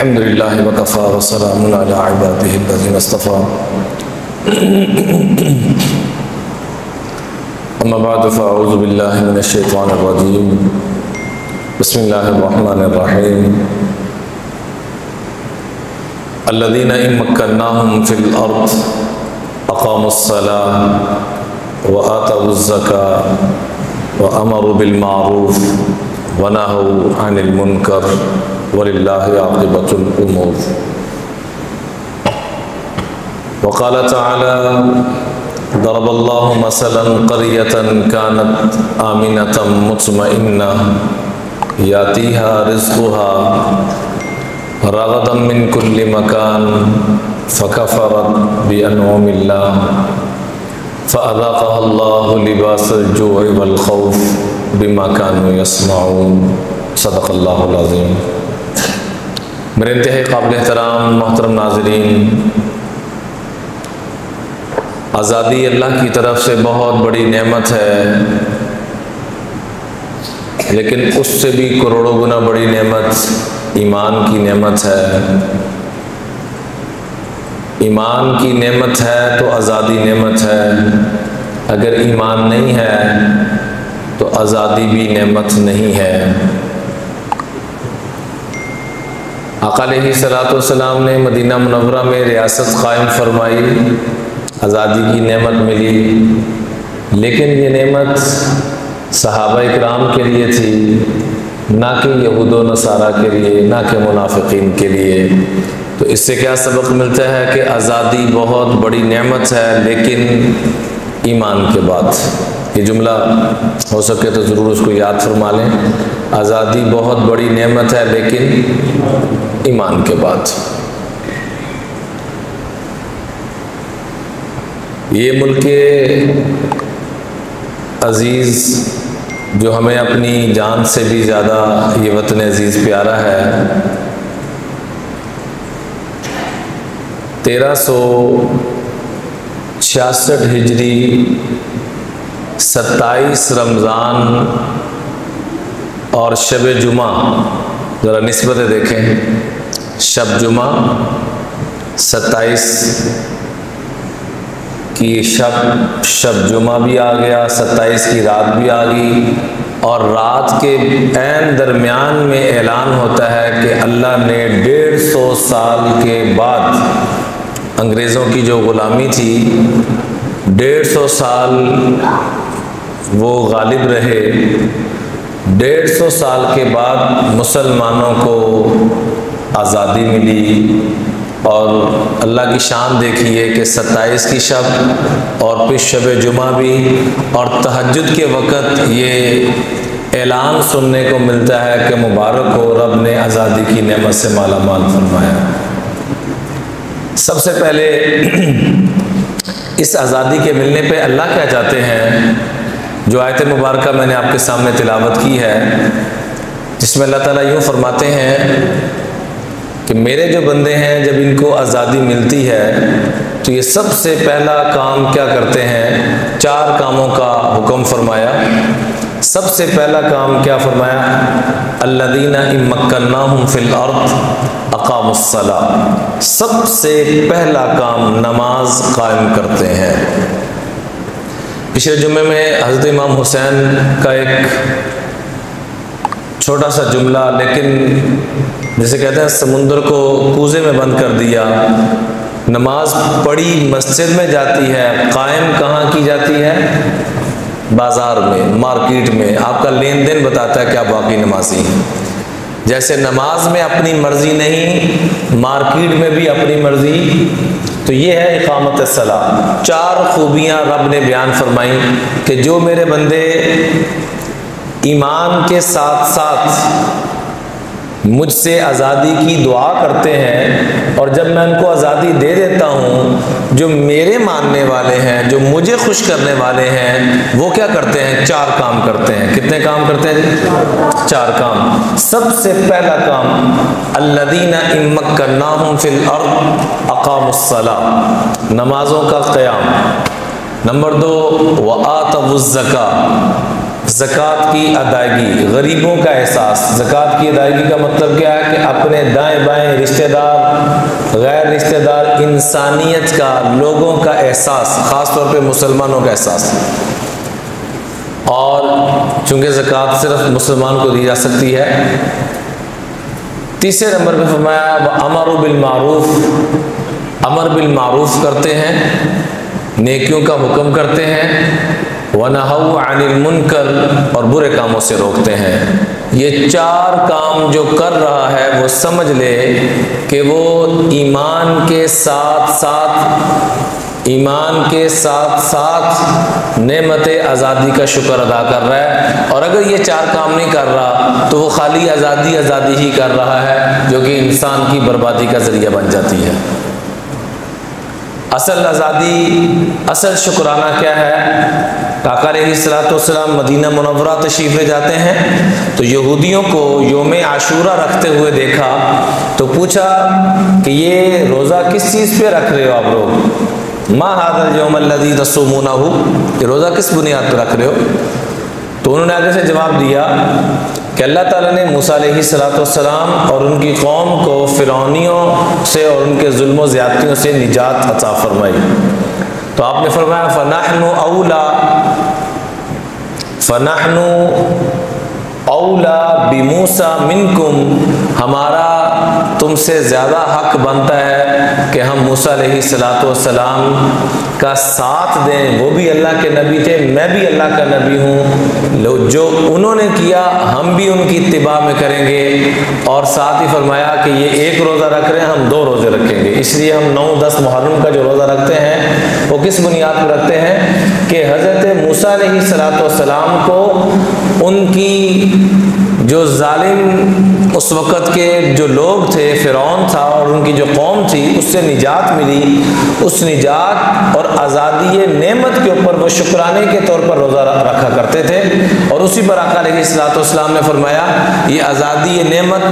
الحمد لله وكفى وسلام على عباده الذين اصطفى أما بعد فأعوذ بالله من الشيطان الرجيم بسم الله الرحمن الرحيم الذين إن مكناهم في الأرض أقاموا الصلاة وآتوا الزكاة وأمروا بالمعروف ونهوا عن المنكر ولله عاقبة الأمور. وقال تعالى ضرب الله مثلا قرية كانت آمنة مطمئنة يأتيها رزقها رغدا من كل مكان فكفرت بأنعم الله فأذاقها الله لباس الجوع والخوف بما كانوا يصنعون. صدق اللہ العظیم. میرے انتہائی قابل احترام محترم ناظرین، آزادی اللہ کی طرف سے بہت بڑی نعمت ہے، لیکن اس سے بھی کروڑوں گنا بڑی نعمت ایمان کی نعمت ہے. ایمان کی نعمت ہے تو آزادی نعمت ہے، اگر ایمان نہیں ہے تو آزادی بھی نعمت نہیں ہے. آقا علیہ الصلوۃ والسلام نے مدینہ منورہ میں ریاست قائم فرمائی، آزادی کی نعمت ملی، لیکن یہ نعمت صحابہ اکرام کے لیے تھی، نہ کہ یہود و نصارہ کے لیے، نہ کہ منافقین کے لیے. تو اس سے کیا سبق ملتا ہے کہ آزادی بہت بڑی نعمت ہے، لیکن ایمان کے بعد. یہ جملہ ہو سکے تو ضرور اس کو یاد فرما لیں. آزادی بہت بڑی نعمت ہے، لیکن ایمان کے بعد. یہ ملک عزیز جو ہمیں اپنی جان سے بھی زیادہ یہ وطن عزیز پیارا ہے، 1366 ہجری 27 رمضان اور شب جمعہ، ذرا نسبتیں دیکھیں. شب جمعہ 27 کی شب جمعہ بھی آ گیا، 27 کی رات بھی آ گئی، اور رات کے عین درمیان میں اعلان ہوتا ہے کہ اللہ نے 150 سال کے بعد انگریزوں کی جو غلامی تھی، 150 سال وہ غالب رہے. 150 سال کے بعد مسلمانوں کو آزادی ملی. اور اللہ کی شان دیکھیے کہ 27 کی شب اور پھر شب جمعہ بھی، اور تہجد کے وقت یہ اعلان سننے کو ملتا ہے کہ مبارک ہو، رب نے آزادی کی نعمت سے مالا مال فرمایا. سب سے پہلے اس آزادی کے ملنے پہ اللہ کیا چاہتے ہیں؟ جو آیت مبارکہ میں نے آپ کے سامنے تلاوت کی ہے، جس میں اللہ تعالیٰ یوں فرماتے ہیں کہ میرے جو بندے ہیں جب ان کو آزادی ملتی ہے تو یہ سب سے پہلا کام کیا کرتے ہیں؟ 4 کاموں کا حکم فرمایا. سب سے پہلا کام کیا فرمایا؟ الذین ان مکناہم فی الارض اقاموا الصلاۃ. سب سے پہلا کام نماز قائم کرتے ہیں. پچھلے جمعے میں حضرت امام حسین کا ایک چھوٹا سا جملہ، لیکن جسے کہتے ہیں سمندر کو کوزے میں بند کر دیا. نماز پڑھی مسجد میں جاتی ہے، قائم کہاں کی جاتی ہے؟ بازار میں، مارکیٹ میں. آپ کا لین دین بتاتا ہے کہ آپ واقعی نمازی ہیں. جیسے نماز میں اپنی مرضی نہیں، مارکیٹ میں بھی اپنی مرضی. تو یہ ہے اقامت الصلاۃ. 4 خوبیاں رب نے بیان فرمائی کہ جو میرے بندے ایمان کے ساتھ ساتھ مجھ سے آزادی کی دعا کرتے ہیں، اور جب میں ان کو آزادی دے دیتا ہوں، جو میرے ماننے والے ہیں، جو مجھے خوش کرنے والے ہیں، وہ کیا کرتے ہیں؟ 4 کام کرتے ہیں. کتنے کام کرتے ہیں؟ 4 کام. سب سے پہلا کام الذین ان مکناہم فی الارض اقاموا الصلاۃ، نمازوں کا قیام. نمبر 2 وآتوا الزکاۃ، زکوٰۃ کی ادائیگی، غریبوں کا احساس۔ زکوٰۃ کی ادائیگی کا مطلب کیا ہے کہ اپنے دائیں بائیں رشتہ دار، غیر رشتہ دار، انسانیت کا، لوگوں کا احساس، خاص طور پہ مسلمانوں کا احساس۔ اور چونکہ زکوٰۃ صرف مسلمان کو دی جا سکتی ہے۔ تیسرے نمبر پہ فرمایا وَأَمَرُ بِالْمَعْرُوفِ، امر بالمعروف کرتے ہیں، نیکیوں کا حکم کرتے ہیں، وَنَهَوْا عَنِ الْمُنْكَرِ، اور برے کاموں سے روکتے ہیں۔ یہ چار کام جو کر رہا ہے وہ سمجھ لے کہ وہ ایمان کے ساتھ ساتھ نعمت آزادی کا شکر ادا کر رہا ہے، اور اگر یہ چار کام نہیں کر رہا تو وہ خالی آزادی ہی کر رہا ہے، جو کہ انسان کی بربادی کا ذریعہ بن جاتی ہے۔ اصل آزادی، اصل شکرانہ کیا ہے؟ آقا علیہ الصلوۃ والسلام مدینہ منورہ تشریف لے جاتے ہیں تو یہودیوں کو یوم عاشورہ رکھتے ہوئے دیکھا تو پوچھا کہ یہ روزہ کس چیز پہ رکھ رہے ہو آپ لوگ؟ ما ھذا اليوم الذی تصومونہ، یہ روزہ کس بنیاد پہ رکھ رہے ہو؟ تو انہوں نے آگے سے جواب دیا کہ اللہ تعالیٰ نے موسیٰ علیہ السلام اور ان کی قوم کو فرعونیوں سے اور ان کے ظلم و زیادتیوں سے نجات عطا فرمائی۔ تو آپ نے فرمایا فَنَحْنُ أَوْلَى بِمُوسَىٰ مِنْكُمْ، ہمارا تم سے زیادہ حق بنتا ہے کہ ہم موسیٰ علیہ السلام کا ساتھ دیں۔ وہ بھی اللہ کے نبی تھے، میں بھی اللہ کا نبی ہوں، جو انہوں نے کیا ہم بھی ان کی اتباع میں کریں گے۔ اور ساتھ ہی فرمایا کہ یہ ایک روزہ رکھ رہے ہیں، ہم 2 روزے رکھیں گے۔ اس لیے ہم 9-10 محرم کا جو روزہ رکھتے ہیں وہ کس بنیاد پر رکھتے ہیں کہ حضرت موسیٰ علیہ السلام کو ان کی جو ظالم اس وقت کے جو لوگ تھے، فرعون تھا اور ان کی جو قوم تھی، اس سے نجات ملی۔ اس نجات اور آزادی نعمت کے اوپر وہ شکرانے کے طور پر روزہ رکھا کرتے تھے، اور اسی پر آقا علیہ السلام نے فرمایا یہ آزادی نعمت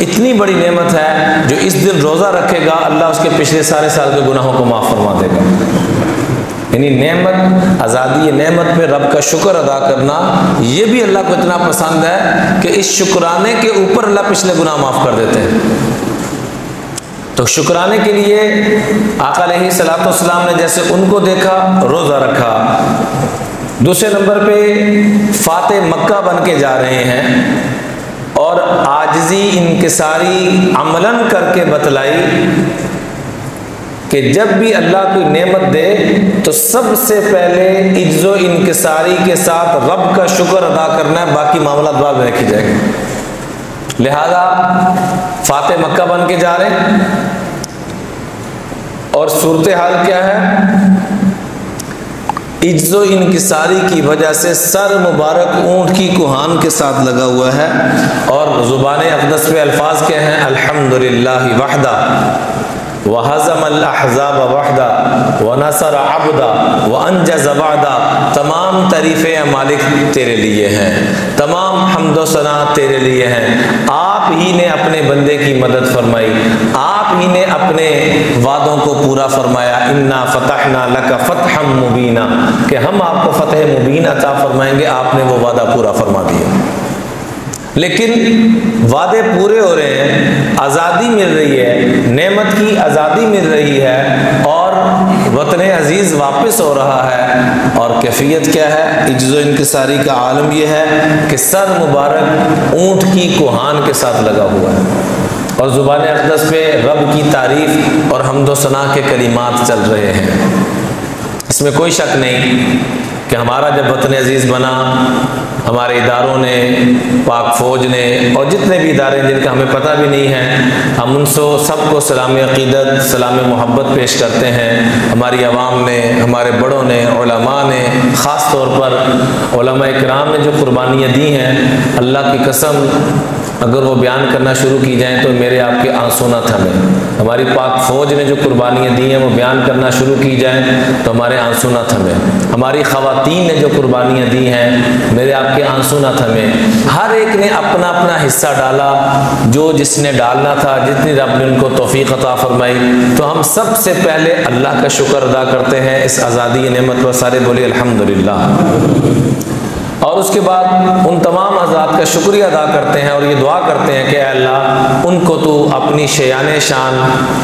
اتنی بڑی نعمت ہے، جو اس دن روزہ رکھے گا اللہ اس کے پچھلے سارے سال کے گناہوں کو معاف فرما دے گا۔ یعنی نعمت، آزادی نعمت پہ رب کا شکر ادا کرنا، یہ بھی اللہ کو اتنا پسند ہے کہ اس شکرانے کے اوپر اللہ پچھلے گناہ معاف کر دیتے ہیں۔ تو شکرانے کے لیے آقا علیہ السلام نے جیسے ان کو دیکھا روزہ رکھا۔ دوسرے نمبر پہ فاتح مکہ بن کے جا رہے ہیں اور عاجزی انکساری عملاً کر کے بتلائی کہ جب بھی اللہ کوئی نعمت دے تو سب سے پہلے عجز و انکساری کے ساتھ رب کا شکر ادا کرنا ہے، باقی معاملات بعد میں رکھی جائے گا۔ لہذا فاتح مکہ بن کے جا رہے ہیں، اور صورتحال کیا ہے؟ عجز و انکساری کی وجہ سے سر مبارک اونٹ کی کوہان کے ساتھ لگا ہوا ہے، اور زبان اقدس پہ الفاظ کیا ہیں؟ الحمدللہ وحدہ، وَهَزَمَ الْأَحْزَابَ وَحْدَ وَنَصَرَ عَبْدَ وَأَنْجَزَ وَعْدَ۔ تمام تعریفیں مالک تیرے لیے ہیں، تمام حمد و ثنا تیرے لیے ہیں۔ آپ ہی نے اپنے بندے کی مدد فرمائی، آپ ہی نے اپنے وعدوں کو پورا فرمایا۔ اِنَّا فَتَحْنَا لَكَ فَتْحًا مُبِينًا، کہ ہم آپ کو فتح مبین عطا فرمائیں گے، آپ نے وہ وعدہ پورا فرما دیا۔ لیکن وعدے پورے ہو رہے ہیں، آزادی مل رہی ہے، نعمت کی آزادی مل رہی ہے، اور وطن عزیز واپس ہو رہا ہے، اور کیفیت کیا ہے؟ عجز و انکساری کا عالم یہ ہے کہ سر مبارک اونٹ کی کوہان کے ساتھ لگا ہوا ہے، اور زبان اقدس پہ رب کی تعریف اور حمد و ثنا کے کلمات چل رہے ہیں۔ اس میں کوئی شک نہیں کہ ہمارا جب وطن عزیز بنا، ہمارے اداروں نے، پاک فوج نے، اور جتنے بھی ادارے جن کا ہمیں پتہ بھی نہیں ہے، ہم ان سے سب کو سلام عقیدت، سلام محبت پیش کرتے ہیں۔ ہماری عوام نے، ہمارے بڑوں نے، علماء نے، خاص طور پر علماء اکرام نے جو قربانیاں دی ہیں، اللہ کی قسم اگر وہ بیان کرنا شروع کی جائیں تو میرے آپ کے آنسو نہ تھمیں۔ ہماری پاک فوج نے جو قربانیاں دی ہیں وہ بیان کرنا شروع کی جائیں تو ہمارے آنسو نہ تھمیں۔ ہماری خواتین نے جو قربانیاں دی ہیں، میرے آپ کے آنسو نہ تھمیں۔ ہر ایک نے اپنا اپنا حصہ ڈالا، جو جس نے ڈالنا تھا، جتنی رب نے ان کو توفیق عطا فرمائی۔ تو ہم سب سے پہلے اللہ کا شکر ادا کرتے ہیں اس آزادی نعمت پر، سارے بولے الحمدللہ۔ اور اور اس کے بعد ان تمام حضرات کا شکریہ ادا کرتے ہیں اور یہ دعا کرتے ہیں کہ اے اللہ ان کو تو اپنی شیان شان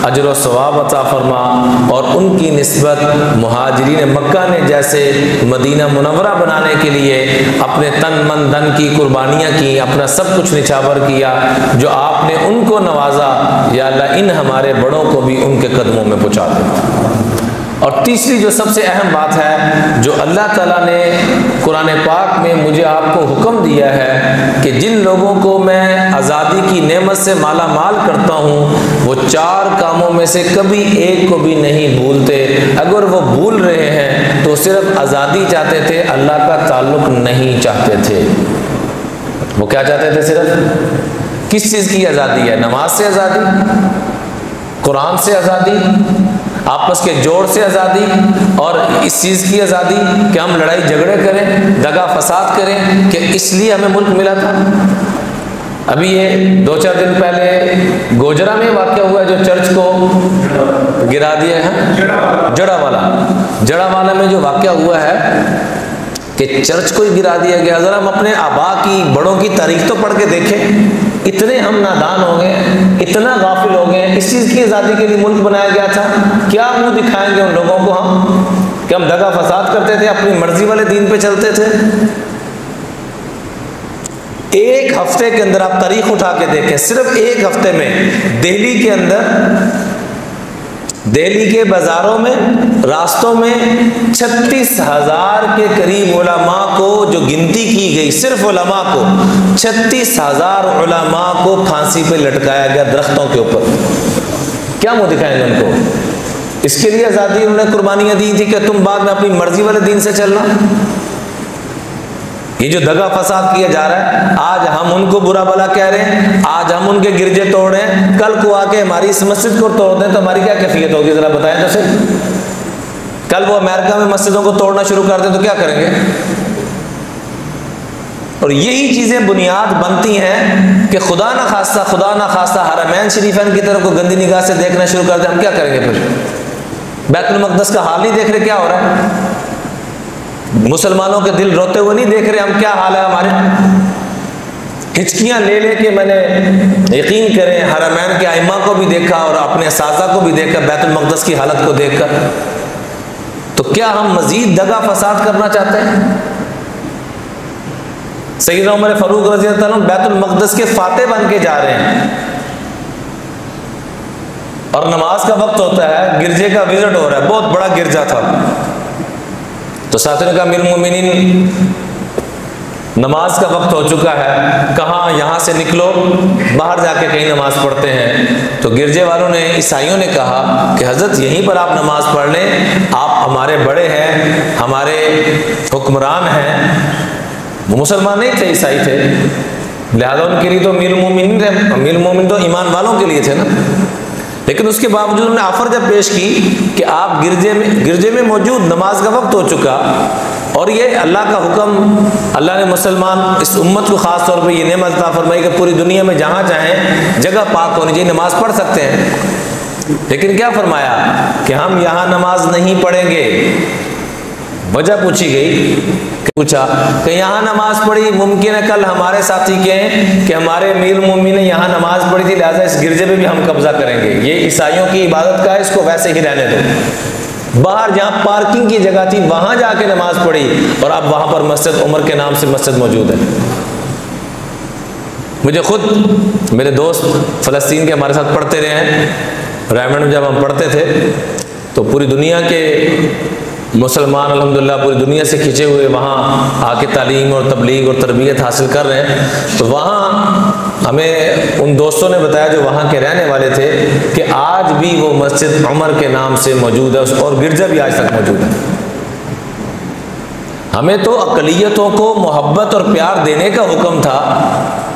اجر و ثواب عطا فرما، اور ان کی نسبت مہاجرین مکہ نے جیسے مدینہ منورہ بنانے کے لیے اپنے تن من دھن کی قربانیاں کی، اپنا سب کچھ نچھاور کیا، جو آپ نے ان کو نوازا، یا اللہ ان ہمارے بڑوں کو بھی ان کے قدموں میں پہنچا دے۔ اور تیسری جو سب سے اہم بات ہے جو اللہ تعالیٰ نے قرآن پاک میں مجھے آپ کو حکم دیا ہے کہ جن لوگوں کو میں آزادی کی نعمت سے مالا مال کرتا ہوں وہ 4 کاموں میں سے کبھی ایک کو بھی نہیں بھولتے، اگر وہ بھول رہے ہیں تو صرف آزادی چاہتے تھے، اللہ کا تعلق نہیں چاہتے تھے۔ وہ کیا چاہتے تھے؟ صرف کس چیز کی آزادی ہے؟ نماز سے آزادی، قرآن سے آزادی، آپس کے جوڑ سے آزادی، اور اس چیز کی آزادی کہ ہم لڑائی جھگڑے کریں، دغا فساد کریں، کہ اس لیے ہمیں ملک ملا تھا۔ ابھی یہ 2-4 دن پہلے گوجرا میں واقعہ ہوا ہے جو چرچ کو گرا دیا ہے، جڑا والا میں جو واقعہ ہوا ہے کہ چرچ کو ہی گرا دیا گیا۔ ذرا ہم اپنے آبا کی بڑوں کی تاریخ تو پڑھ کے دیکھیں، اتنے ہم نادان ہو گئے، اتنا غافل ہو گئے۔ اس چیز کی آزادی کے لیے ملک بنایا گیا تھا، کیا منہ دکھائیں گے ان لوگوں کو ہم کہ ہم دغا فساد کرتے تھے، اپنی مرضی والے دین پہ چلتے تھے؟ ایک ہفتے کے اندر آپ تاریخ اٹھا کے دیکھیں، صرف ایک ہفتے میں دہلی کے اندر، دہلی کے بازاروں میں، راستوں میں 36,000 کے قریب علماء کو جو گنتی کی گئی، صرف علماء کو 36,000 علماء کو پھانسی پہ لٹکایا گیا درختوں کے اوپر۔ کیا منہ دکھائیں گے ان کو؟ اس کے لیے آزادی انہوں نے قربانیاں دی تھی کہ تم بعد میں اپنی مرضی والے دین سے چلنا۔ یہ جو دغا فساد کیا جا رہا ہے، آج ہم ان کو برا بھلا کہہ رہے ہیں، آج ہم ان کے گرجے توڑ رہے ہیں، کل کو آ کے ہماری اس مسجد کو توڑ دیں تو ہماری کیا کیفیت ہوگی؟ ذرا بتائیں تو صحیح۔ کل وہ امریکہ میں مسجدوں کو توڑنا شروع کر دیں تو کیا کریں گے؟ اور یہی چیزیں بنیاد بنتی ہیں کہ خدا نہ خواستہ حرمین شریفین کی طرف کو گندی نگاہ سے دیکھنا شروع کر دیں، ہم کیا کریں گے؟ پھر بیت المقدس کا حال نہیں دیکھ رہے کیا ہو رہا ہے؟ مسلمانوں کے دل روتے ہوئے نہیں دیکھ رہے ہم کیا حال ہے ہمارے؟ ہچکیاں لے لے کے میں نے، یقین کریں، حرمین کے ائمہ کو بھی دیکھا اور اپنے اساتذہ کو بھی دیکھا بیت المقدس کی حالت کو دیکھ کر، تو کیا ہم مزید دغا فساد کرنا چاہتے ہیں؟ سیدنا عمر فاروق رضی اللہ عنہ بیت المقدس کے فاتح بن کے جا رہے ہیں، اور نماز کا وقت ہوتا ہے، گرجے کا وزٹ ہو رہا ہے، بہت بڑا گرجا تھا، تو ساتھیوں نے کہا امیر المومنین نماز کا وقت ہو چکا ہے، کہاں یہاں سے نکلو، باہر جا کے کہیں نماز پڑھتے ہیں۔ تو گرجے والوں نے، عیسائیوں نے کہا کہ حضرت یہیں پر آپ نماز پڑھ لیں، آپ ہمارے بڑے ہیں، ہمارے حکمران ہیں۔ وہ مسلمان نہیں تھے، عیسائی تھے، لہذا ان کے لیے تو امیر المومنین تھے، امیر المومنین تو ایمان والوں کے لیے تھے نا۔ لیکن اس کے باوجود انہوں نے آفر جب پیش کی کہ آپ گرجے میں موجود، نماز کا وقت ہو چکا، اور یہ اللہ کا حکم، اللہ نے مسلمان اس امت کو خاص طور پہ یہ نعمت عطا فرمائی کہ پوری دنیا میں جہاں چاہیں جگہ پاک ہونی چاہیے، نماز پڑھ سکتے ہیں، لیکن کیا فرمایا کہ ہم یہاں نماز نہیں پڑھیں گے۔ وجہ پوچھی گئی، پوچھا کہ یہاں نماز پڑھی، ممکن ہے کل ہمارے ساتھی کہیں کہ ہمارے امیر المومنین نے یہاں نماز پڑھی تھی، لہٰذا اس گرجے پہ بھی ہم قبضہ کریں گے، یہ عیسائیوں کی عبادت کا ہے، اس کو ویسے ہی رہنے دو۔ باہر جہاں پارکنگ کی جگہ تھی وہاں جا کے نماز پڑھی، اور اب وہاں پر مسجد عمر کے نام سے مسجد موجود ہے۔ مجھے خود میرے دوست فلسطین کے ہمارے ساتھ پڑھتے رہے ہیں، ریمنڈ میں جب ہم پڑھتے تھے تو پوری دنیا کے مسلمان الحمدللہ پوری دنیا سے کھنچے ہوئے وہاں آ کے تعلیم اور تبلیغ اور تربیت حاصل کر رہے ہیں، تو وہاں ہمیں ان دوستوں نے بتایا جو وہاں کے رہنے والے تھے کہ آج بھی وہ مسجد عمر کے نام سے موجود ہے، اور گرجا بھی آج تک موجود ہے۔ ہمیں تو اقلیتوں کو محبت اور پیار دینے کا حکم تھا،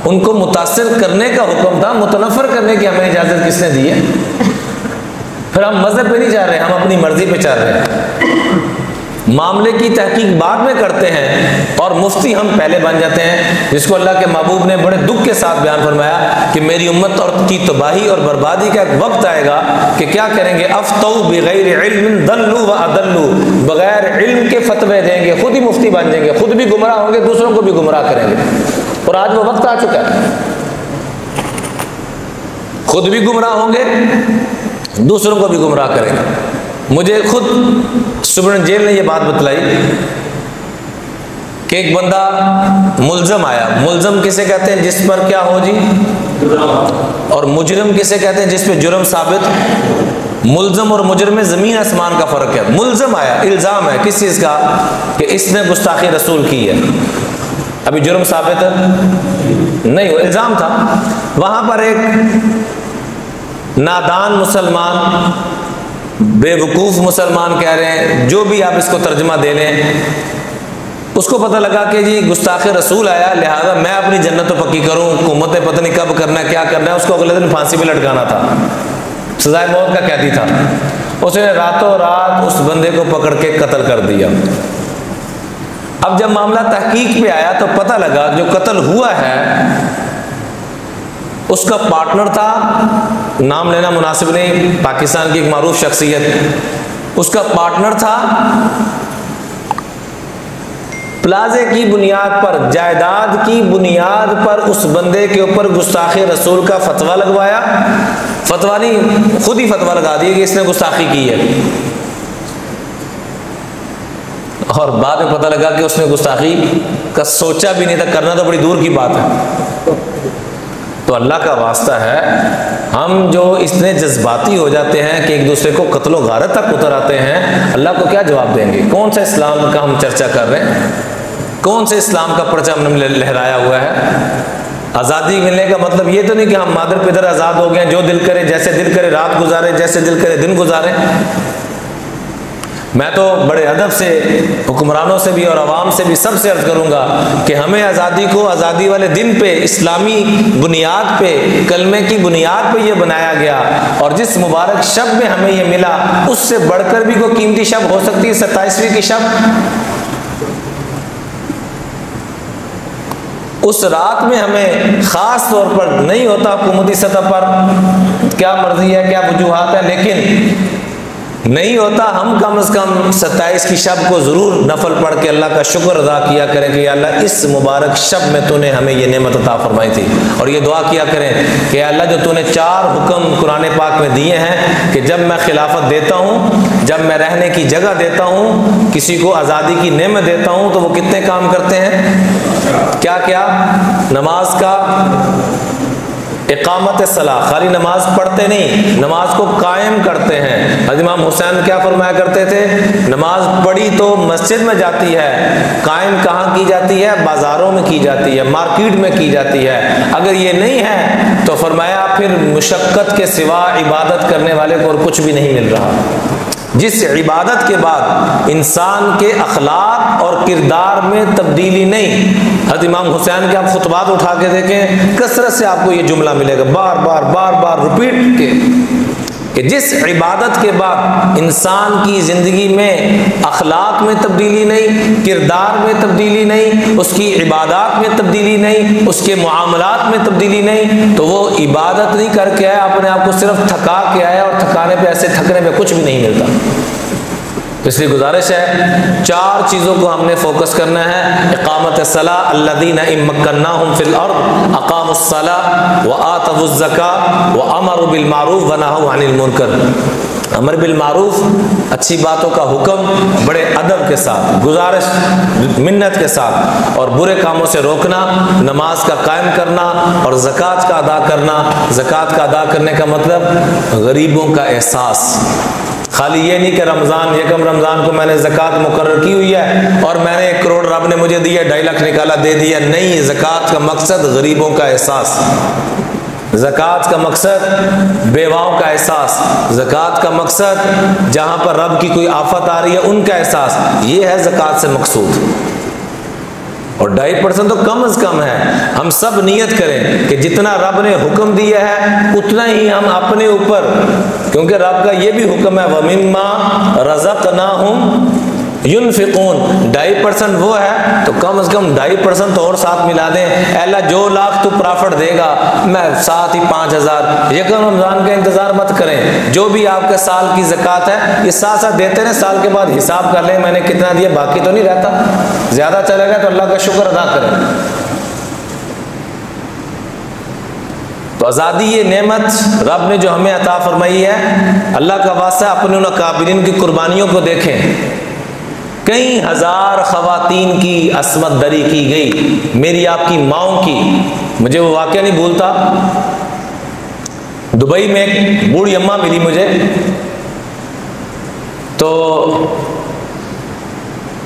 ان کو متاثر کرنے کا حکم تھا، متنفر کرنے کی ہمیں اجازت کس نے دی ہے؟ پھر ہم مذہب پہ نہیں چاہ رہے، ہم اپنی مرضی پہ چاہ رہے ہیں، معاملے کی تحقیق بعد میں کرتے ہیں، اور مفتی ہم پہلے بن جاتے ہیں، جس کو اللہ کے محبوب نے بڑے دکھ کے ساتھ بیان فرمایا کہ میری امت اور کی تباہی اور بربادی کا ایک وقت آئے گا کہ کیا کریں گے، افتوا بغیر علم ضلوا واضلوا، بغیر علم کے فتوے دیں گے، خود ہی مفتی بن جائیں گے، خود بھی گمراہ ہوں گے، دوسروں کو بھی گمراہ کریں گے۔ اور آج وہ وقت آ چکا ہے، خود بھی گمراہ ہوں گے، دوسروں کو بھی گمراہ کریں گے۔ مجھے خود سپرنٹینڈنٹ جیل نے یہ بات بتلائی کہ ایک بندہ ملزم آیا، ملزم کسے کہتے ہیں جس پر کیا ہو جی، اور مجرم کسے کہتے ہیں جس پہ جرم ثابت۔ ملزم اور مجرم میں زمین آسمان کا فرق ہے۔ ملزم آیا، الزام ہے کس چیز کا، کہ اس نے گستاخی رسول کی ہے، ابھی جرم ثابت نہیں ہو، الزام تھا۔ وہاں پر ایک نادان مسلمان، بے وقوف مسلمان کہہ رہے ہیں، جو بھی آپ اس کو ترجمہ دے لیں، اس کو پتہ لگا کہ جی گستاخ رسول آیا، لہذا میں اپنی جنت تو پکی کروں، حکومت پتہ نہیں کب کرنا ہے، کیا کرنا ہے، اس کو اگلے دن پھانسی پہ لٹکانا تھا، سزائے موت کا قیدی تھا۔ اس نے راتوں رات اس بندے کو پکڑ کے قتل کر دیا۔ اب جب معاملہ تحقیق پہ آیا تو پتہ لگا جو قتل ہوا ہے اس کا پارٹنر تھا، نام لینا مناسب نہیں، پاکستان کی ایک معروف شخصیت، اس کا پارٹنر تھا، پلازے کی بنیاد پر، جائیداد کی بنیاد پر اس بندے کے اوپر گستاخی رسول کا فتویٰ لگوایا، فتویٰ نہیں، خود ہی فتویٰ لگا دیا کہ اس نے گستاخی کی ہے، اور بعد میں پتہ لگا کہ اس نے گستاخی کا سوچا بھی نہیں تھا، کرنا تو بڑی دور کی بات ہے۔ تو اللہ کا واسطہ ہے، ہم جو اتنے جذباتی ہو جاتے ہیں کہ ایک دوسرے کو قتل و غارت تک اتر آتے ہیں، اللہ کو کیا جواب دیں گے؟ کون سے اسلام کا ہم چرچا کر رہے ہیں؟ کون سے اسلام کا پرچہ ہم نے لہرایا ہوا ہے؟ آزادی ملنے کا مطلب یہ تو نہیں کہ ہم مادر پدر آزاد ہو گئے، جو دل کرے، جیسے دل کرے رات گزارے، جیسے دل کرے دن گزارے۔ میں تو بڑے ادب سے حکمرانوں سے بھی اور عوام سے بھی سب سے عرض کروں گا کہ ہمیں آزادی کو آزادی والے دن پہ اسلامی بنیاد پہ، کلمے کی بنیاد پہ یہ بنایا گیا، اور جس مبارک شب میں ہمیں یہ ملا اس سے بڑھ کر بھی کوئی قیمتی شب ہو سکتی ہے 27ویں کی شب؟ اس رات میں ہمیں خاص طور پر نہیں ہوتا حکومتی سطح پر، کیا مرضی ہے، کیا وجوہات ہیں، لیکن نہیں ہوتا، ہم کم از کم 27 کی شب کو ضرور نفل پڑھ کے اللہ کا شکر ادا کیا کریں کہ یا اللہ اس مبارک شب میں تو نے ہمیں یہ نعمت عطا فرمائی تھی، اور یہ دعا کیا کریں کہ یا اللہ جو تو نے 4 حکم قرآن پاک میں دیے ہیں کہ جب میں خلافت دیتا ہوں، جب میں رہنے کی جگہ دیتا ہوں، کسی کو آزادی کی نعمت دیتا ہوں، تو وہ کتنے کام کرتے ہیں؟ کیا کیا؟ نماز کا اقامت صلاح، خالی نماز پڑھتے نہیں، نماز کو قائم کرتے ہیں۔ حضرت امام حسین کیا فرمایا کرتے تھے؟ نماز پڑھی تو مسجد میں جاتی ہے، قائم کہاں کی جاتی ہے؟ بازاروں میں کی جاتی ہے، مارکیٹ میں کی جاتی ہے۔ اگر یہ نہیں ہے تو فرمایا پھر مشقت کے سوا عبادت کرنے والے کو اور کچھ بھی نہیں مل رہا۔ جس عبادت کے بعد انسان کے اخلاق اور کردار میں تبدیلی نہیں، حضرت امام حسین کے آپ خطبات اٹھا کے دیکھیں، کثرت سے آپ کو یہ جملہ ملے گا، بار بار بار بار ریپیٹ کے، کہ جس عبادت کے بعد انسان کی زندگی میں اخلاق میں تبدیلی نہیں، کردار میں تبدیلی نہیں، اس کی عبادات میں تبدیلی نہیں، اس کے معاملات میں تبدیلی نہیں، تو وہ عبادت نہیں کر کے آیا، اپنے آپ کو صرف تھکا کے آیا، اور تھکانے پہ ایسے تھکنے پہ کچھ بھی نہیں ملتا۔ اس لیے گزارش ہے 4 چیزوں کو ہم نے فوکس کرنا ہے۔ اقامت الصلاۃ، الذین ان مکناہم فی الارض اقاموا الصلاۃ وآتوا الزکاۃ وامروا بالمعروف ونہوا عن المنکر۔ امر بالمعروف، اچھی باتوں کا حکم بڑے ادب کے ساتھ، گزارش، منت کے ساتھ، اور برے کاموں سے روکنا، نماز کا قائم کرنا اور زکوٰۃ کا ادا کرنا۔ زکوٰۃ کا ادا کرنے کا مطلب غریبوں کا احساس، خالی یہ نہیں کہ رمضان، یکم رمضان کو میں نے زکوٰۃ مقرر کی ہوئی ہے اور میں نے 1 کروڑ رب نے مجھے دیا، 2.5 لاکھ نکالا دے دیا، نہیں۔ زکوٰۃ کا مقصد غریبوں کا احساس، زکوٰۃ کا مقصد بیواؤں کا احساس، زکوٰۃ کا مقصد جہاں پر رب کی کوئی آفت آ رہی ہے ان کا احساس، یہ ہے زکوٰۃ سے مقصود۔ اور 2.5% تو کم از کم ہے۔ ہم سب نیت کریں کہ جتنا رب نے حکم دیا ہے اتنا ہی ہم اپنے اوپر، کیونکہ رب کا یہ بھی حکم ہے وَمِمَّا رَزَقْنَاهُمْ ينفقون 2.5% وہ ہے تو کم از کم 2.5% تو اور ساتھ ملا دیں. اے اللہ جو لاکھ تو پرافٹ دے گا میں ساتھ ہی 5,000. یکم رمضان کا انتظار مت کریں, جو بھی آپ کے سال کی زکوٰۃ ہے یہ ساتھ ساتھ دیتے رہیں, سال کے بعد حساب کر لیں میں نے کتنا دیا, باقی تو نہیں رہتا, زیادہ چلے گا تو اللہ کا شکر ادا کریں. تو آزادی یہ نعمت رب نے جو ہمیں عطا فرمائی ہے, اللہ کا واسطہ اپنے ان اکابرین کی قربانیوں کو دیکھیں. کئی ہزار خواتین کی عصمت دری کی گئی, میری آپ کی ماؤں کی. مجھے وہ واقعہ نہیں بھولتا, دبئی میں ایک بوڑھی اماں ملی مجھے, تو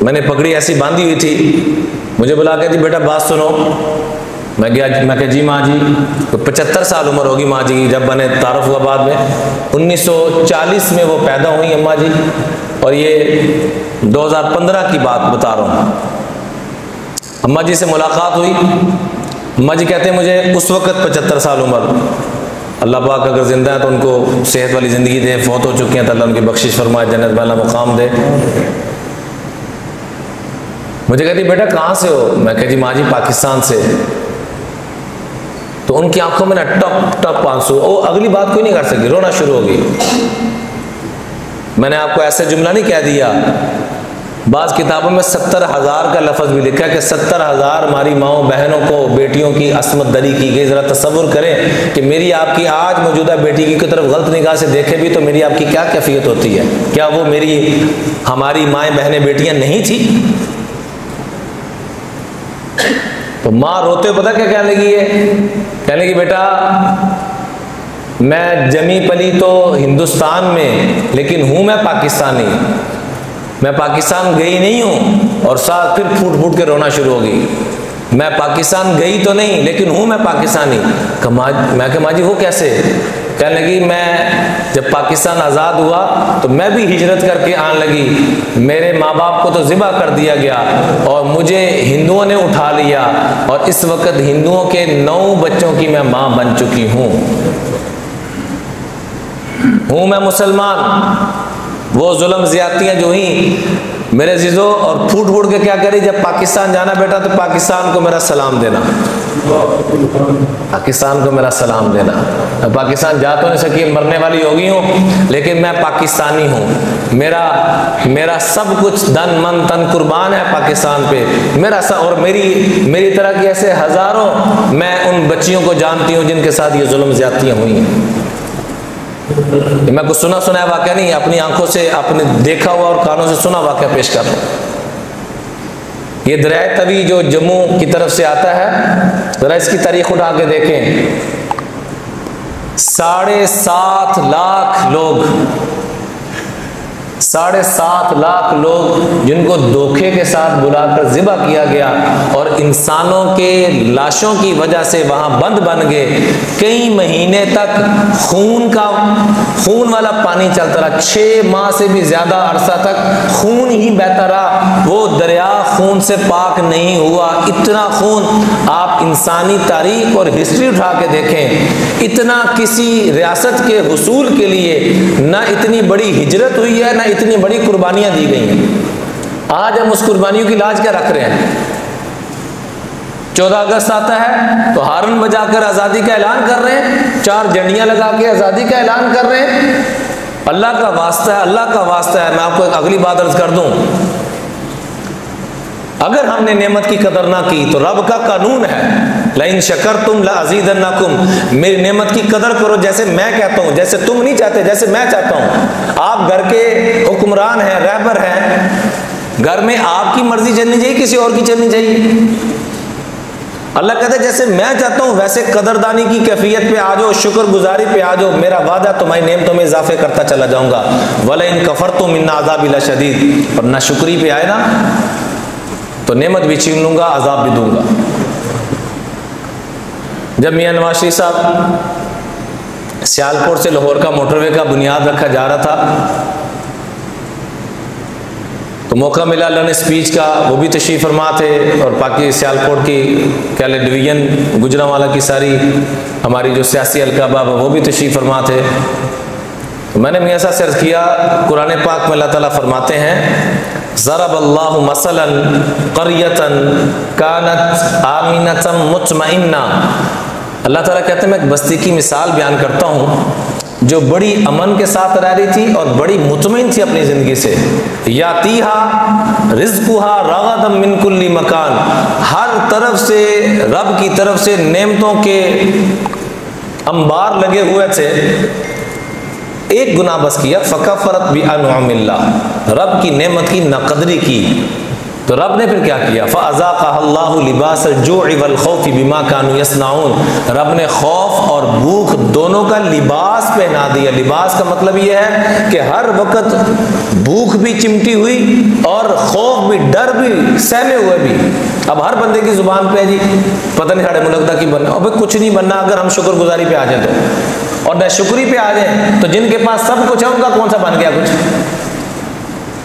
میں نے پگڑی ایسی باندھی ہوئی تھی, مجھے بلا کے جی بیٹا بات سنو. میں گیا, میں کہا جی ماں جی, 75 سال عمر ہوگی ماں جی جب میں نے تعارف ہوا بعد میں. 1940 میں وہ پیدا ہوئی اماں جی, اور یہ 2015 کی بات بتا رہا ہوں. اماں جی سے ملاقات ہوئی, اماں جی کہتے ہیں مجھے اس وقت 75 سال عمر, اللہ پاک اگر زندہ ہے تو ان کو صحت والی زندگی دے, فوت ہو چکی ہیں تو اللہ ان کی بخشش فرمائے, جنت والا مقام دے. مجھے کہتی بیٹا کہاں سے ہو؟ میں کہا جی ماں جی پاکستان سے. تو ان کی آنکھوں میں نا ٹپ ٹپ آنسو, وہ اگلی بات کوئی نہیں کر سکی, رونا شروع ہو گئی. میں نے آپ کو ایسے جملہ نہیں کہہ دیا, بعض کتابوں میں 70,000 کا لفظ بھی لکھا ہے کہ 70,000 ہماری ماؤں بہنوں کو بیٹیوں کی عصمت دری کی گئی. ذرا تصور کریں کہ میری آپ کی آج موجودہ بیٹی کی طرف غلط نگاہ سے دیکھے بھی تو میری آپ کی کیا کیفیت ہوتی ہے. کیا وہ میری ہماری مائیں بہنیں بیٹیاں نہیں تھیں؟ تو ماں روتے ہو پتہ کیا کہنے لگی ہے, کہنے لگی بیٹا میں جمی پلی تو ہندوستان میں لیکن ہوں میں پاکستانی, میں پاکستان گئی نہیں ہوں. اور ساتھ پھر پھوٹ پھوٹ کے رونا شروع ہو گئی. میں پاکستان گئی تو نہیں لیکن ہوں میں پاکستانی. میں کہ ماں جی وہ کیسے؟ کہنے لگی میں جب پاکستان آزاد ہوا تو میں بھی ہجرت کر کے آنے لگی. میرے ماں باپ کو تو ذبح کر دیا گیا اور مجھے ہندوؤں نے اٹھا لیا, اور اس وقت ہندوؤں کے 9 بچوں کی میں ماں بن چکی ہوں میں مسلمان. وہ ظلم زیادتیاں جو ہوئیں میرے عزیزو, اور پھوٹ پھوٹ کے کیا کری, جب پاکستان جانا بیٹا تو پاکستان کو میرا سلام دینا, پاکستان کو میرا سلام دینا. پاکستان جا تو نہیں سکی, مرنے والی ہوگی ہوں, لیکن میں پاکستانی ہوں. میرا سب کچھ دن من تن قربان ہے پاکستان پہ میرا. اور میری طرح کی ایسے ہزاروں میں ان بچیوں کو جانتی ہوں جن کے ساتھ یہ ظلم زیادتیاں ہوئی ہیں. میں کچھ سنا واقعہ نہیں, اپنی آنکھوں سے اپنے دیکھا ہوا اور کانوں سے سنا واقعہ پیش کر رہا ہوں. یہ دریائے توی جو جموں کی طرف سے آتا ہے, ذرا اس کی تاریخ اٹھا کے دیکھیں. 7.5 لاکھ لوگ 7.5 لاکھ لوگ جن کو دھوکے کے ساتھ بلا کر ذبح کیا گیا, اور انسانوں کے لاشوں کی وجہ سے وہاں بند بن گئے. کئی مہینے تک خون والا پانی چلتا رہا, 6 ماہ سے بھی زیادہ عرصہ تک خون ہی بہتا رہا. وہ دریا خون سے پاک نہیں ہوا. اتنا خون, آپ انسانی تاریخ اور ہسٹری اٹھا کے دیکھیں, اتنا کسی ریاست کے حصول کے لیے نہ اتنی بڑی ہجرت ہوئی ہے, نہ اتنی بڑی قربانیاں دی گئی ہیں. آج ہم اس قربانیوں کی لاج کیا رکھ رہے ہیں؟ 14 اگست آتا ہے تو ہارن بجا کر آزادی کا اعلان کر رہے ہیں, 4 جھنڈیاں لگا کے آزادی کا اعلان کر رہے ہیں. اللہ کا واسطہ ہے, اللہ کا واسطہ ہے. میں آپ کو ایک اگلی بات عرض کر دوں, اگر ہم نے نعمت کی قدر نہ کی تو رب کا قانون ہے لئن شکرتم لازیدنکم, میری نعمت کی قدر کرو جیسے میں کہتا ہوں, جیسے تم نہیں چاہتے, جیسے میں چاہتا ہوں. آپ گھر کے حکمران ہیں, رہبر ہیں, گھر میں آپ کی مرضی چلنی چاہیے, کسی اور کی چلنی چاہیے؟ اللہ کہتا ہے جیسے میں چاہتا ہوں ویسے قدردانی کی کیفیت پہ آ جاؤ, شکر گزاری پہ آ جاؤ. میرا وعدہ تمہاری نعمتوں میں اضافے کرتا چلا جاؤں گا. وَلَئِن كَفَرْتُمْ إِنَّ عَذَابِي لَشَدِيدٌ, اور ناشکری پہ آئے نا تو نعمت بھی چھین لوں گا, عذاب بھی دوں گا. جب میاں نواز شریف صاحب سیالکوٹ سے لاہور کا موٹر وے کا بنیاد رکھا جا رہا تھا تو موقع ملا, اللہ نے اسپیچ کا, وہ بھی تشریف فرما تھے, اور باقی سیالکوٹ کی کیلے ڈویژن گجرانوالہ کی ساری ہماری جو سیاسی القابہ وہ بھی تشریف فرما تھے. میں نے میاں صاحب سے عرض کیا, قرآن پاک میں اللہ تعالیٰ فرماتے ہیں ضرب اللہ مثلا قریۃ کانت آمنۃ مطمئنہ، اللہ تعالیٰ کہتے ہیں میں ایک بستی کی مثال بیان کرتا ہوں جو بڑی امن کے ساتھ رہ رہی تھی اور بڑی مطمئن تھی اپنی زندگی سے۔ یاتیہا رزقہا رغدا من کل مکان، ہر طرف سے رب کی طرف سے نعمتوں کے انبار لگے ہوئے تھے، ایک گناہ بس کیا، فکفرت بانعم اللہ، رب کی نعمت کی ناقدری کی، تو رب نے پھر کیا کیا، فاذاقها اللہ لباس الجوع والخوف بما كانوا يصنعون، رب نے خوف اور بھوک دونوں کا لباس پہنا دیا۔ لباس کا مطلب یہ ہے کہ ہر وقت بھوک بھی چمٹی ہوئی اور خوف بھی، ڈر بھی، سہمے ہوئے بھی۔ اب ہر بندے کی زبان پہ ہے جی پتہ نہیں ساڑھے ملک دا کی بننا، اب کچھ نہیں بننا اگر ہم شکر گزاری پہ آ جائیں تو، اور نہ شکری پہ آ جائیں تو جن کے پاس سب کچھ ہے ان کا کون سا بن گیا کچھ؟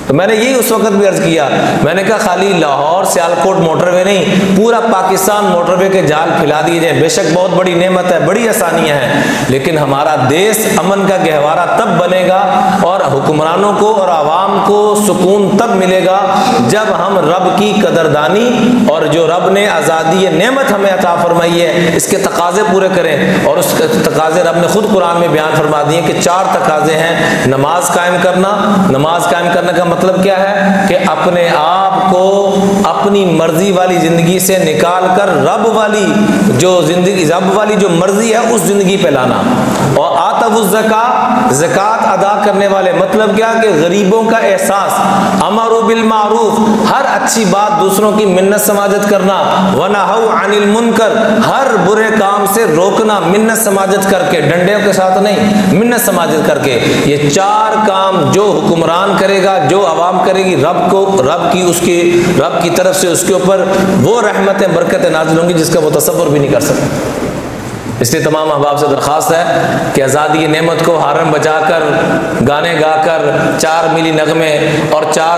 تو میں نے یہی اس وقت بھی عرض کیا، میں نے کہا خالی لاہور سیالکوٹ موٹر وے نہیں، پورا پاکستان موٹر وے کے جال پھیلا دیے جائیں، بے شک بہت بڑی نعمت ہے، بڑی آسانیاں ہیں، لیکن ہمارا دیش امن کا گہوارہ تب بنے گا اور حکمرانوں کو اور عوام کو سکون تب ملے گا جب ہم رب کی قدردانی اور جو رب نے آزادی نعمت ہمیں عطا فرمائی ہے اس کے تقاضے پورے کریں۔ اور اس تقاضے رب نے خود قرآن میں بیان فرما دیے کہ 4 تقاضے ہیں۔ نماز قائم کرنا، نماز قائم کرنے کا مطلب کیا ہے کہ اپنے آپ کو اپنی مرضی والی زندگی سے نکال کر رب والی جو زندگی، رب والی جو مرضی ہے اس زندگی پہ لانا۔ اور آتوا الزکاۃ، زکوٰۃ ادا کرنے والے مطلب کیا کہ غریبوں کا احساس، امروا بالمعروف، ہر اچھی بات دوسروں کی منت سماجت کرنا، ونہوا عن المنکر، ہر برے کام سے روکنا منت سماجت کر کے، ڈنڈے کے ساتھ نہیں، منت سماجت کر کے۔ یہ 4 کام جو حکمران کرے گا، جو عوام کرے گی، رب کی طرف سے اس کے اوپر وہ رحمتیں برکتیں نازل ہوں گی جس کا وہ تصور بھی نہیں کر سکتے۔ اس لیے تمام احباب سے درخواست ہے کہ آزادی نعمت کو ہارن بجا کر، گانے گا کر، 4 ملی نغمے اور 4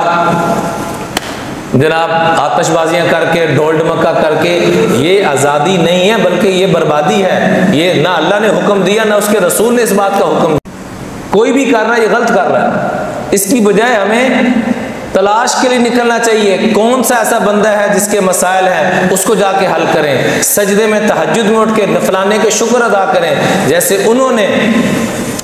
جناب آتش بازیاں کر کے، ڈھول ڈمکا کر کے، یہ آزادی نہیں ہے بلکہ یہ بربادی ہے۔ یہ نہ اللہ نے حکم دیا نہ اس کے رسول نے اس بات کا حکم دیا۔ کوئی بھی کر رہا ہے یہ غلط کر رہا ہے، اس کی بجائے ہمیں تلاش کے لیے نکلنا چاہیے، کون سا ایسا بندہ ہے جس کے مسائل ہیں اس کو جا کے حل کریں، سجدے میں تہجد میں اٹھ کے نفلانے کے شکر ادا کریں، جیسے انہوں نے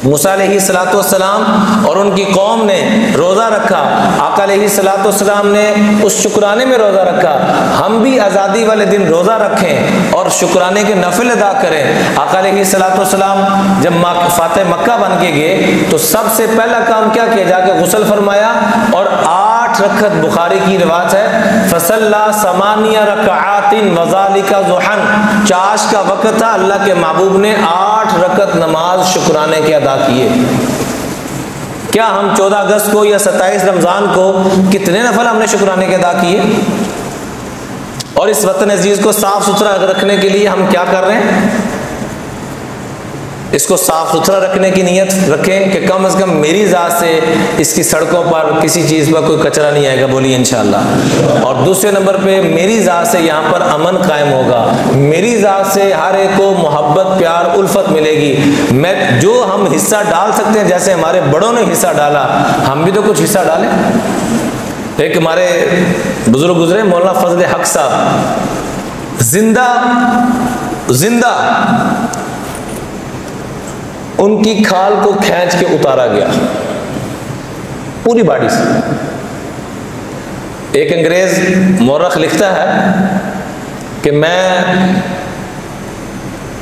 موسیٰ علیہ السلام اور ان کی قوم نے روزہ رکھا، آقا علیہ السلام نے اس شکرانے میں روزہ رکھا۔ ہم بھی آزادی والے دن روزہ رکھیں اور شکرانے کے نفل ادا کریں۔ آقا علیہ السلام جب فاتح مکہ بن کے گئے تو سب سے پہلا کام کیا کیا، جا کے غسل فرمایا اور 8 رکعت، بخاری کی روایت ہے، فصلی 8 رکعات وذالک ضحی، چاش کا وقت تھا، اللہ کے محبوب نے 8 رکعت نماز شکرانے کے ادا کیے۔ کیا ہم 14 اگست کو یا 27 رمضان کو کتنے نفل ہم نے شکرانے کے ادا کیے؟ اور اس وطن عزیز کو صاف ستھرا رکھنے کے لیے ہم کیا کر رہے ہیں؟ اس کو صاف ستھرا رکھنے کی نیت رکھیں کہ کم از کم میری ذات سے اس کی سڑکوں پر کسی چیز پر کوئی کچرا نہیں آئے گا، بولیے انشاءاللہ۔ اور دوسرے نمبر پہ میری ذات سے یہاں پر امن قائم ہوگا، میری ذات سے ہر ایک کو محبت، پیار، الفت ملے گی۔ میں جو ہم حصہ ڈال سکتے ہیں، جیسے ہمارے بڑوں نے حصہ ڈالا، ہم بھی تو کچھ حصہ ڈالیں۔ ایک ہمارے بزرگ گزرے مولانا فضل حق صاحب، زندہ ان کی کھال کو کھینچ کے اتارا گیا پوری باڈی سے۔ ایک انگریز مورخ لکھتا ہے کہ میں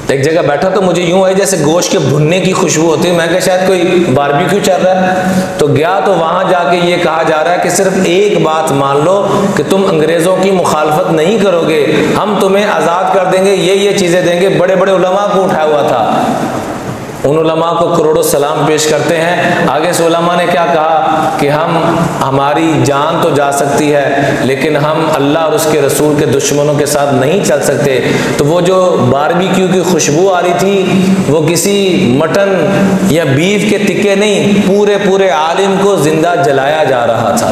ایک جگہ بیٹھا تو مجھے یوں آئی جیسے گوشت کے بھننے کی خوشبو ہوتی ہے، میں کہا شاید کوئی باربیکیو چل رہا ہے، تو گیا تو وہاں جا کے یہ کہا جا رہا ہے کہ صرف ایک بات مان لو کہ تم انگریزوں کی مخالفت نہیں کرو گے، ہم تمہیں آزاد کر دیں گے، یہ چیزیں دیں گے۔ بڑے بڑے علماء کو اٹھایا ہوا تھا، ان علماء کو کروڑوں سلام پیش کرتے ہیں۔ آگے سے علماء نے کیا کہا کہ ہماری جان تو جا سکتی ہے لیکن ہم اللہ اور اس کے رسول کے دشمنوں کے ساتھ نہیں چل سکتے۔ تو وہ جو باربیکیو کی خوشبو آ رہی تھی وہ کسی مٹن یا بیف کے تکے نہیں، پورے عالم کو زندہ جلایا جا رہا تھا۔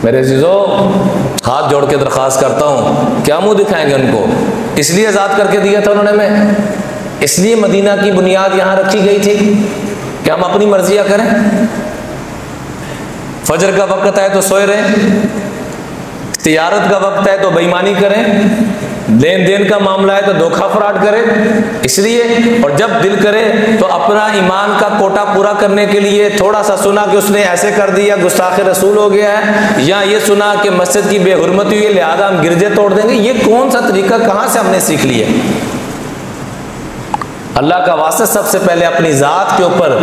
میرے عزیزو، ہاتھ جوڑ کے درخواست کرتا ہوں، کیا منہ دکھائیں گے ان کو؟ اس لیے آزاد کر کے دیا تھا انہوں نے ہمیں، اس لیے مدینہ کی بنیاد یہاں رکھی گئی تھی کہ ہم اپنی مرضیاں کریں۔ فجر کا وقت ہے تو سوئے رہیں، تجارت کا وقت ہے تو بےایمانی کریں، لین دین کا معاملہ ہے تو دھوکہ فراڈ کرے، اس لیے اور جب دل کرے تو اپنا ایمان کا کوٹا پورا کرنے کے لیے تھوڑا سا سنا کہ اس نے ایسے کر دیا، گستاخ رسول ہو گیا ہے، یا یہ سنا کہ مسجد کی بے حرمتی ہوئی لہذا ہم گرجے توڑ دیں گے، یہ کون سا طریقہ کہاں سے ہم نے سیکھ لیا؟ اللہ کا واسطہ سب سے پہلے اپنی ذات کے اوپر،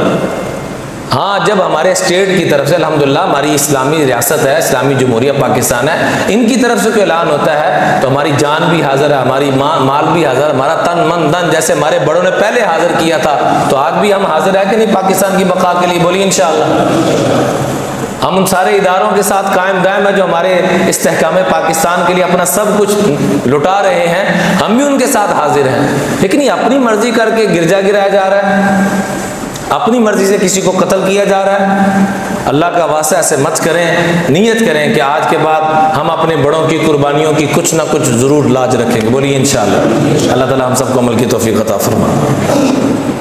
ہاں جب ہمارے اسٹیٹ کی طرف سے الحمدللہ ہماری اسلامی ریاست ہے، اسلامی جمہوریہ پاکستان ہے، ان کی طرف سے کوئی اعلان ہوتا ہے تو ہماری جان بھی حاضر ہے، ہماری مال بھی حاضر، ہمارا تن من دن جیسے ہمارے بڑوں نے پہلے حاضر کیا تھا تو آج بھی ہم حاضر ہے کہ نہیں پاکستان کی بقا کے لیے؟ بولیے انشاءاللہ۔ ہم ان سارے اداروں کے ساتھ قائم دائم ہیں جو ہمارے استحکام پاکستان کے لیے اپنا سب کچھ لٹا رہے ہیں، ہم بھی ان کے ساتھ حاضر ہیں، لیکن یہ اپنی مرضی کر کے گرجا گرایا جا رہا ہے، اپنی مرضی سے کسی کو قتل کیا جا رہا ہے۔ اللہ کا واسطہ ایسے مت کریں، نیت کریں کہ آج کے بعد ہم اپنے بڑوں کی قربانیوں کی کچھ نہ کچھ ضرور لاج رکھیں گے۔ بولیے انشاءاللہ۔ اللہ تعالی ہم سب کو عمل کی توفیق عطا فرمائے۔